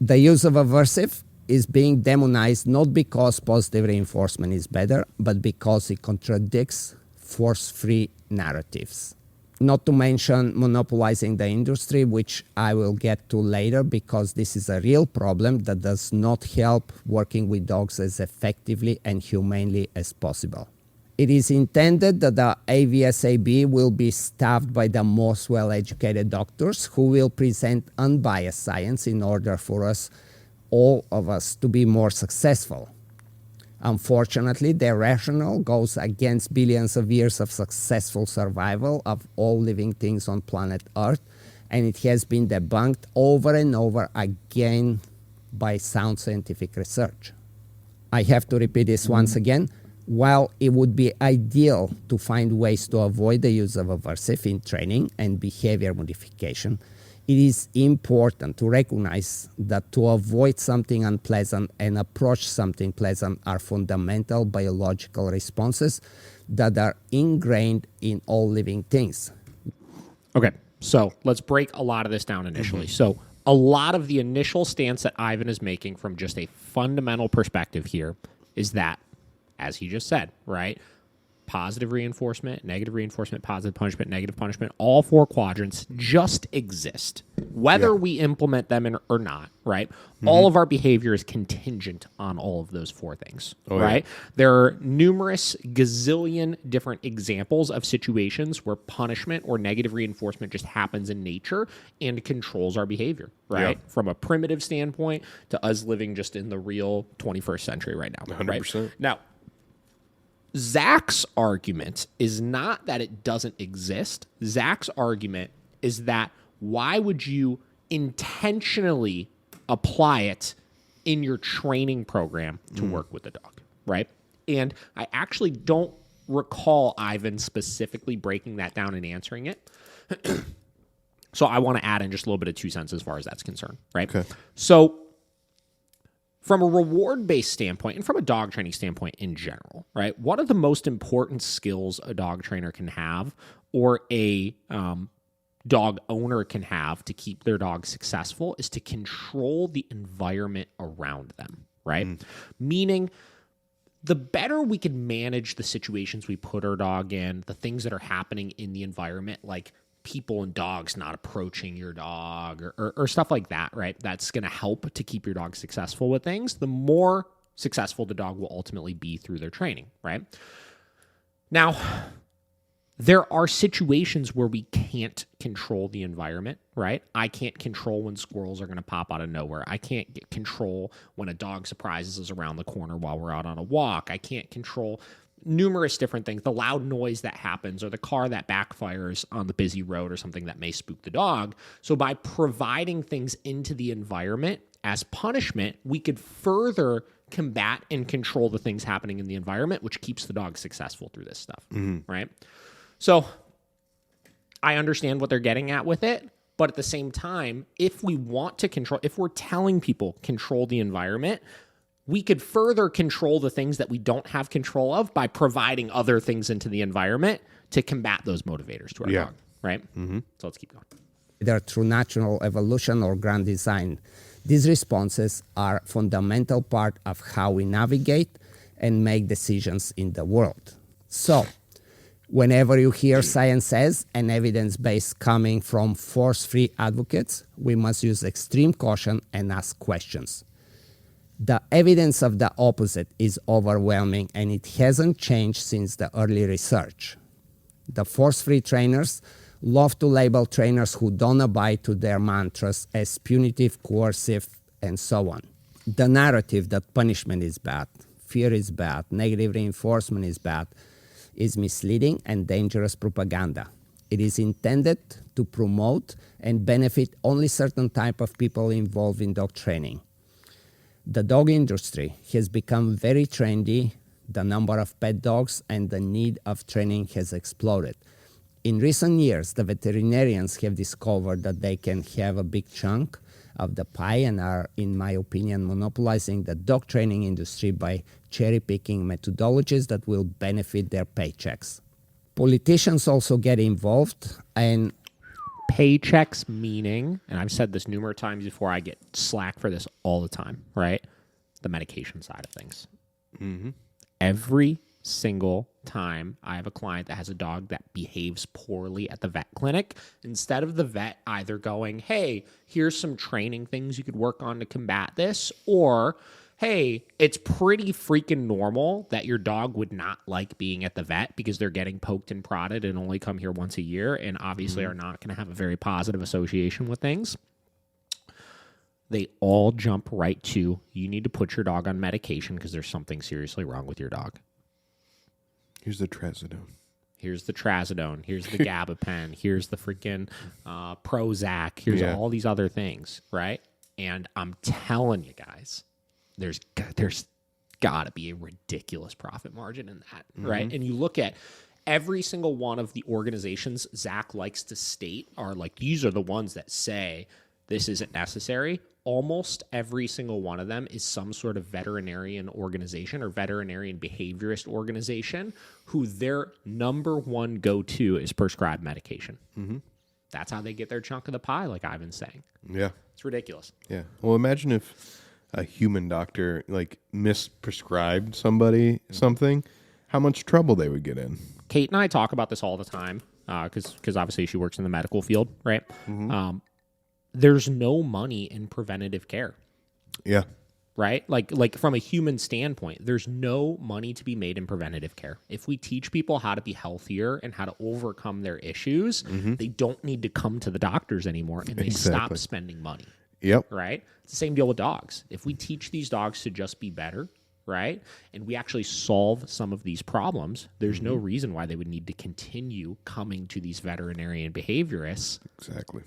The use of aversive is being demonized not because positive reinforcement is better, but because it contradicts force-free narratives. Not to mention monopolizing the industry, which I will get to later, because this is a real problem that does not help working with dogs as effectively and humanely as possible. It is intended that the AVSAB will be staffed by the most well-educated doctors who will present unbiased science in order for all of us to be more successful. Unfortunately, their rationale goes against billions of years of successful survival of all living things on planet Earth, and it has been debunked over and over again by sound scientific research. I have to repeat this once again. While it would be ideal to find ways to avoid the use of aversive in training and behavior modification, it is important to recognize that to avoid something unpleasant and approach something pleasant are fundamental biological responses that are ingrained in all living things. Okay, so let's break a lot of this down initially. So a lot of the initial stance that Ivan is making from just a fundamental perspective here is that, as he just said, right? Positive reinforcement, negative reinforcement, positive punishment, negative punishment, all four quadrants just exist. Whether we implement them or not, right? All of our behavior is contingent on all of those four things, right? There are numerous gazillion different examples of situations where punishment or negative reinforcement just happens in nature and controls our behavior, right? From a primitive standpoint to us living just in the real 21st century right now, 100%. right? Now, Zach's argument is not that it doesn't exist. Zach's argument is that why would you intentionally apply it in your training program to work with the dog, right? And I actually don't recall Ivan specifically breaking that down and answering it. So I want to add in just a little bit of 2 cents as far as that's concerned, right? Okay. So from a reward-based standpoint and from a dog training standpoint in general, right, one of the most important skills a dog trainer can have or a dog owner can have to keep their dog successful is to control the environment around them, right? Meaning the better we can manage the situations we put our dog in, the things that are happening in the environment, like people and dogs not approaching your dog or stuff like that, right? That's going to help to keep your dog successful with things. The more successful the dog will ultimately be through their training, right? Now, there are situations where we can't control the environment, right? I can't control when squirrels are going to pop out of nowhere. I can't get control when a dog surprises us around the corner while we're out on a walk. I can't control numerous different things, the loud noise that happens or the car that backfires on the busy road or something that may spook the dog. So by providing things into the environment as punishment, we could further combat and control the things happening in the environment, which keeps the dog successful through this stuff, right? So I understand what they're getting at with it, but at the same time, if we want to control, if we're telling people control the environment, we could further control the things that we don't have control of by providing other things into the environment to combat those motivators to our dog, right? So let's keep going. Either through natural evolution or grand design, these responses are a fundamental part of how we navigate and make decisions in the world. So, whenever you hear science says and evidence-based coming from force-free advocates, we must use extreme caution and ask questions. The evidence of the opposite is overwhelming, and it hasn't changed since the early research. The force-free trainers love to label trainers who don't abide to their mantras as punitive, coercive, and so on. The narrative that punishment is bad, fear is bad, negative reinforcement is bad, is misleading and dangerous propaganda. It is intended to promote and benefit only certain type of people involved in dog training. The dog industry has become very trendy. The number of pet dogs and the need of training has exploded. In recent years, the veterinarians have discovered that they can have a big chunk of the pie and are, in my opinion, monopolizing the dog training industry by cherry-picking methodologies that will benefit their paychecks. Politicians also get involved, and Paychecks meaning, and I've said this numerous times before, I get slack for this all the time, right? The medication side of things. Every single time I have a client that has a dog that behaves poorly at the vet clinic, instead of the vet either going, hey, here's some training things you could work on to combat this, or hey, it's pretty freaking normal that your dog would not like being at the vet because they're getting poked and prodded and only come here once a year and obviously are not going to have a very positive association with things. They all jump right to, you need to put your dog on medication because there's something seriously wrong with your dog. Here's the trazodone. Here's the trazodone. Here's the gabapen. Here's the freaking Prozac. Here's all these other things, right? And I'm telling you guys, there's got to be a ridiculous profit margin in that, right? And you look at every single one of the organizations Zach likes to state are like, these are the ones that say this isn't necessary. Almost every single one of them is some sort of veterinarian organization or veterinarian behaviorist organization who their number one go-to is prescribed medication. That's how they get their chunk of the pie, like Ivan's saying. Yeah. It's ridiculous. Yeah. Well, imagine if a human doctor like misprescribed somebody something, how much trouble they would get in. Kate and I talk about this all the time because obviously she works in the medical field, right? There's no money in preventative care. Yeah. Right? Like from a human standpoint, there's no money to be made in preventative care. If we teach people how to be healthier and how to overcome their issues, they don't need to come to the doctors anymore and they stop spending money. Yep. Right? It's the same deal with dogs. If we teach these dogs to just be better, right, and we actually solve some of these problems, there's no reason why they would need to continue coming to these veterinarian behaviorists. Exactly.